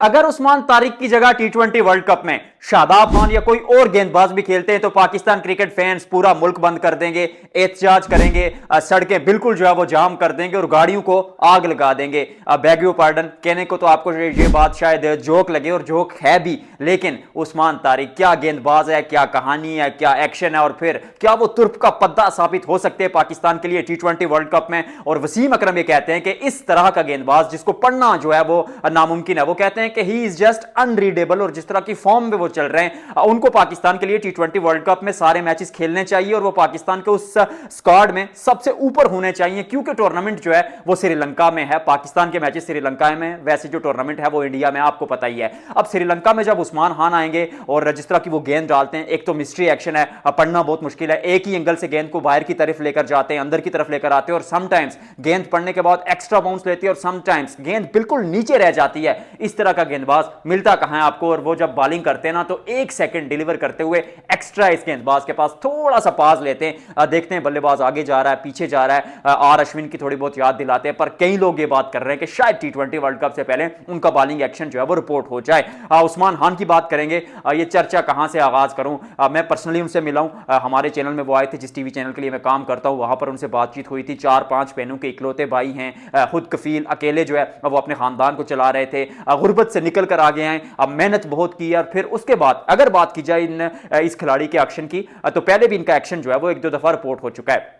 अगर उस्मान तारिक की जगह टी20 वर्ल्ड कप में शादाब खान या कोई और गेंदबाज भी खेलते हैं तो पाकिस्तान क्रिकेट फैंस पूरा मुल्क बंद कर देंगे, एहतजाज करेंगे, सड़कें बिल्कुल जो है वो जाम कर देंगे और गाड़ियों को आग लगा देंगे। बैग यू पार्डन कहने को तो आपको ये बात शायद जोक लगे और जोक है भी, लेकिन उस्मान तारिक क्या गेंदबाज है, क्या कहानी है, क्या एक्शन है, और फिर क्या वो तुर्क का पद्दा साबित हो सकते हैं पाकिस्तान के लिए टी20 वर्ल्ड कप में। और वसीम अकरम ये कहते हैं कि इस तरह का गेंदबाज जिसको पढ़ना जो है वो नामुमकिन है, वो कहते हैं कि ही इज जस्ट अनरीडेबल, और जिस तरह की फॉर्म में वो चल रहे हैं उनको पाकिस्तान के लिए टी20 वर्ल्ड कप में सारे मैचेस खेलने चाहिए और वो पाकिस्तान के उस स्क्वाड में सबसे ऊपर होने चाहिए, क्योंकि टूर्नामेंट जो है वो श्रीलंका में है। पाकिस्तान के मैचेस श्रीलंका में, वैसे जो टूर्नामेंट है वो इंडिया में, आपको पता ही है। अब श्रीलंका में जब उस्मान खान आएंगे और जिस तरह की वो गेंद डालते हैं, एक तो मिस्ट्री एक्शन है, पढ़ना बहुत मुश्किल है, एक ही एंगल से गेंद को बाहर की तरफ लेकर जाते हैं, अंदर की तरफ लेकर आते हैं, और समटाइम्स गेंद पड़ने के बाद एक्स्ट्रा बाउंस लेती है और समटाइम्स गेंद बिल्कुल नीचे रह जाती है। इस तरह का गेंदबाज मिलता कहां है आपको? और वो जब बॉलिंग करते हैं ना तो एक सेकंड डिलीवर करते हुए एक्स्ट्रा इस गेंदबाज के पास थोड़ा सा पास लेते हैं, देखते हैं बल्लेबाज आगे जा रहा है, पीछे जा रहा है, आर अश्विन की थोड़ी बहुत याद दिलाते हैं। पर कई लोग ये बात कर रहे हैं कि शायद टी20 वर्ल्ड कप से पहले उनका बॉलिंग एक्शन जो है वो रिपोर्ट हो जाए। उस्मान खान की बात करेंगे, ये चर्चा कहां से आगाज करूं? मैं पर्सनली उनसे मिला हूं, हमारे चैनल में वो आए थे, जिस टीवी चैनल के लिए मैं काम करता हूं, वहां पर उनसे बातचीत हुई थी। 4-5 बहनों के इकलौते भाई हैं, खुद कफील, अकेले जो है वो अपने खानदान को चला रहे थे, गुर्बत से निकल कर आ गए हैं, अब मेहनत बहुत की। और फिर उसके बाद अगर बात की जाए इस खिलाड़ी के एक्शन की, तो पहले भी इनका एक्शन जो है वो 1-2 दफा रिपोर्ट हो चुका है।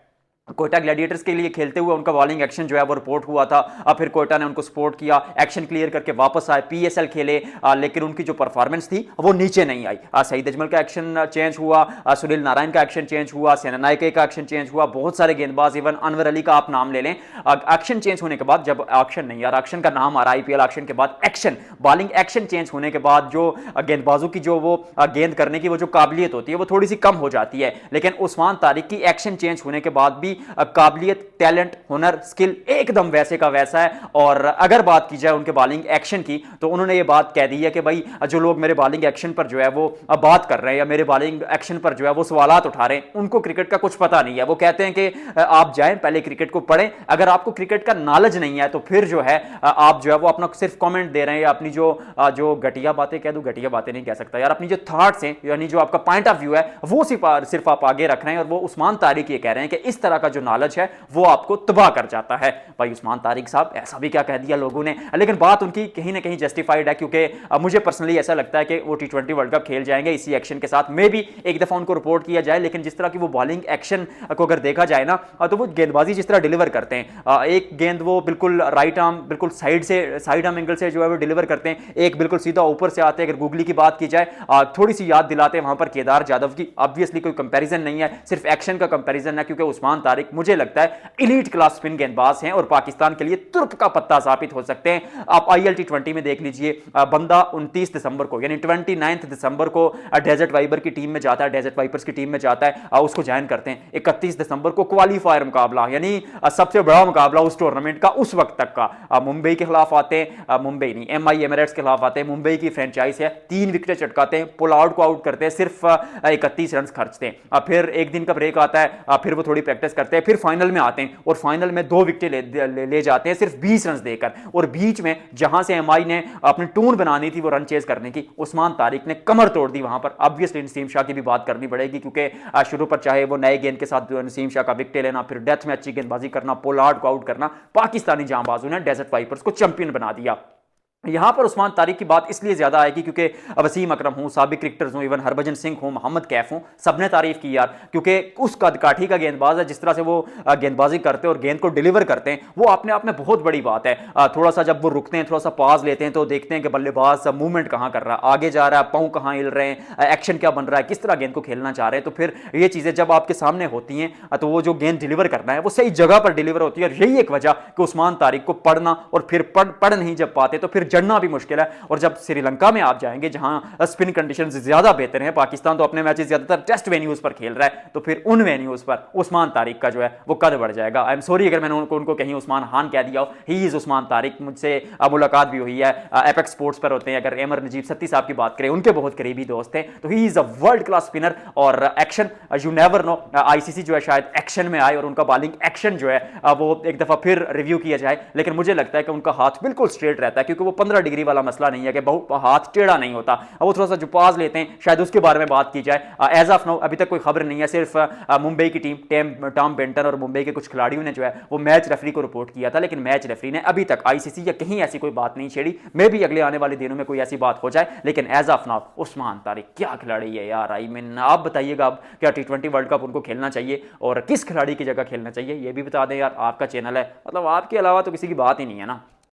कोयटा ग्लैडिएटर्स के लिए खेलते हुए उनका बॉलिंग एक्शन जो है वो रिपोर्ट हुआ था, फिर कोयटा ने उनको सपोर्ट किया, एक्शन क्लियर करके वापस आए, पीएसएल खेले, लेकिन उनकी जो परफॉर्मेंस थी वो नीचे नहीं आई। सईद अजमल का एक्शन चेंज हुआ, सुनील नारायण का एक्शन चेंज हुआ, सेनानायके का एक्शन चेंज हुआ, बहुत सारे गेंदबाज, इवन अनवर अली का आप नाम ले लें, एक्शन चेंज होने के बाद, जब एक्शन नहीं यार, एक्शन का नाम आ रहा आईपीएल एक्शन के बाद, एक्शन बॉलिंग एक्शन चेंज होने के बाद जो गेंदबाजों की जो वो गेंद करने की वो जो काबिलियत होती है वो थोड़ी सी कम हो जाती है। लेकिन उस्मान तारिक की एक्शन चेंज होने के बाद भी काबिलियत, टैलेंट, हुनर, स्किल एकदम वैसे का वैसा है। और अगर बात की जाए उनके बॉलिंग एक्शन की, तो उन्होंने ये बात कह दी है कि भाई जो लोग मेरे बॉलिंग एक्शन पर जो है वो बात कर रहे हैं या मेरे बॉलिंग एक्शन पर जो है वो सवालात उठा रहे हैं, उनको क्रिकेट का कुछ पता नहीं है। वो कहते हैं कि आप जाएं पहले क्रिकेट को पढ़ें, अगर आपको क्रिकेट का नॉलेज नहीं है तो फिर जो है आप जो है वो अपना सिर्फ कमेंट दे रहे हैं, या अपनी जो घटिया बातें, कह दूं घटिया बातें नहीं कह सकता यार, अपनी जो थॉट्स हैं यानी जो आपका पॉइंट ऑफ व्यू है वो सिर्फ आप आगे रख रहे हैं। और वो उस्मान तारिक ये कह रहे हैं कि इस तरह का जो नॉलेज है वो आपको तबाह कर जाता है। भाई उस्मान तारिक साहब ऐसा भी क्या कह दिया लोगों ने, लेकिन बात उनकी कहीं ना कहीं जस्टिफाइड है, क्योंकि मुझे पर्सनली ऐसा लगता है कि वो टी20 वर्ल्ड कप खेल जाएंगे इसी एक्शन के साथ। मे भी एक दफा उनको रिपोर्ट किया जाए, लेकिन जिस तरह की वो बॉलिंग एक्शन को अगर देखा जाए ना, तो वो गेंदबाजी जिस तरह डिलीवर करते हैं, एक गेंद वो बिल्कुल राइट आर्म, बिल्कुल साइड आर्म एंगल से जो है वो डिलीवर करते हैं, एक बिल्कुल सीधा ऊपर से आते हैं। अगर गूगली की बात की जाए, थोड़ी सी याद दिलाते हैं वहां पर केदार जाधव की। ऑब्वियसली कोई कंपैरिजन नहीं है, सिर्फ एक्शन का कंपैरिजन है, क्योंकि उस्मान तारिक मुझे लगता है इलीट क्लास स्पिन गेंदबाज हैं और पाकिस्तान के लिए तुर्क का पत्ता साबित हो सकते हैं। आप आईएल टी20 में देख लीजिए, बंदा 29 दिसंबर को यानी 29 दिसंबर को डेजर्ट वाइपर की टीम में जाता है, डेजर्ट वाइपर्स की टीम में जाता है, उसको ज्वाइन करते हैं। 31 दिसंबर को क्वालीफायर मुकाबला यानी सबसे बड़ा मुकाबला उस टूर्नामेंट का उस वक्त तक का, मुंबई के खिलाफ आते हैं, मुंबई नहीं एमआई एमिरेट्स के खिलाफ आते हैं, मुंबई की फ्रेंचाइज है, 3 विकेटें चटकाते हैं, पुल आउट को आउट करते हैं, सिर्फ 31 रन खर्चते हैं। फिर एक दिन का ब्रेक आता है, फिर वो थोड़ी प्रैक्टिस करते हैं, फिर फाइनल में आते हैं और फाइनल में 2 विकेटें ले जाते हैं सिर्फ 20 रन देकर। और बीच में जहां से एमआई ने अपनी टून बनानी थी वो रन चेज करने की, उस्मान तारिक ने कमर तोड़ दी वहां पर। ऑब्वियसली नसीम शाह की भी बात करनी पड़ेगी, क्योंकि शुरू पर चाहे वो नए गेंद के साथ नसीम शाह का विकेट लेना, फिर डेथ में अच्छी गेंदबाजी करना, पोलार्ड को आउट करना, पाकिस्तानी जांबाजों ने डेजर्ट वाइपर्स को चैंपियन बना दिया। यहां पर उस्मान तारिक की बात इसलिए ज्यादा आएगी क्योंकि वसीम अकरम हूं, साबिक क्रिकेटर्स हूं, इवन हरभजन सिंह हूं, मोहम्मद कैफ हूं, सबने तारीफ की यार, क्योंकि उस काठी का गेंदबाज है, जिस तरह से वो गेंदबाजी करते हैं और गेंद को डिलीवर करते हैं, वो अपने आप में बहुत बड़ी बात है। थोड़ा सा जब वो रुकते हैं, थोड़ा सा पास लेते हैं, तो देखते हैं कि बल्लेबाज मूवमेंट कहां कर रहा है, आगे जा रहा है, पांव कहां हिल रहे हैं, एक्शन क्या बन रहा है, किस तरह गेंद को खेलना चाह रहे हैं। तो फिर ये चीजें जब आपके सामने होती हैं तो वो जो गेंद डिलीवर करना है वो सही जगह पर डिलीवर होती है। और यही एक वजह कि उस्मान तारिक को पढ़ना और फिर पढ़ नहीं जब पाते तो फिर जड़ना भी मुश्किल है। और जब श्रीलंका में आप जाएंगे जहां स्पिन कंडीशंस ज्यादा बेहतर हैं, पाकिस्तान तो अपने मैचेस ज्यादातर टेस्ट वेन्यूज पर खेल रहा है, तो फिर उन वेन्यूज पर उस्मान तारिक का जो है वो कद बढ़ जाएगा। आई एम सॉरी अगर मैंने उनको कहीं उस्मान खान कह दिया हो, ही इज उस्मान तारिक। मुझसे मुलाकात भी हुई है, एपेक्स स्पोर्ट्स पर होते हैं। अगर एमर नजीब सत्ती साहब की बात करें, उनके बहुत करीबी दोस्त हैं, तो he is a world class spinner. और action you never know, ICC जो है शायद एक्शन में आए और उनका बॉलिंग एक्शन जो है वो एक दफा फिर रिव्यू किया जाए, लेकिन मुझे लगता है कि उनका हाथ बिल्कुल स्ट्रेट रहता है, क्योंकि वो 15 डिग्री वाला मसला नहीं है कि बहुत हाथ टेढ़ा नहीं होता, वो थोड़ा सा जो पास लेते हैं, शायद उसके बारे में बात की जाए। एज ऑफ नाउ अभी तक कोई खबर नहीं है, सिर्फ मुंबई की टीम टॉम बेंटन और मुंबई के कुछ खिलाड़ियों ने जो है वो मैच रेफरी को रिपोर्ट किया था, लेकिन मैच रेफरी ने अभी तक आईसीसी या कहीं ऐसी कोई बात नहीं छेड़ी। मे भी अगले आने वाले दिनों में कोई ऐसी बात हो जाए, लेकिन as of now Usman Tariq क्या खिलाड़ी है यार। आई मीन आप बताइएगा, अब क्या टी20 वर्ल्ड कप उनको खेलना चाहिए और किस खिलाड़ी की जगह खेलना चाहिए, ये भी बता दें यार। आपका चैनल है, मतलब आपके अलावा तो किसी की बात ही नहीं है ना।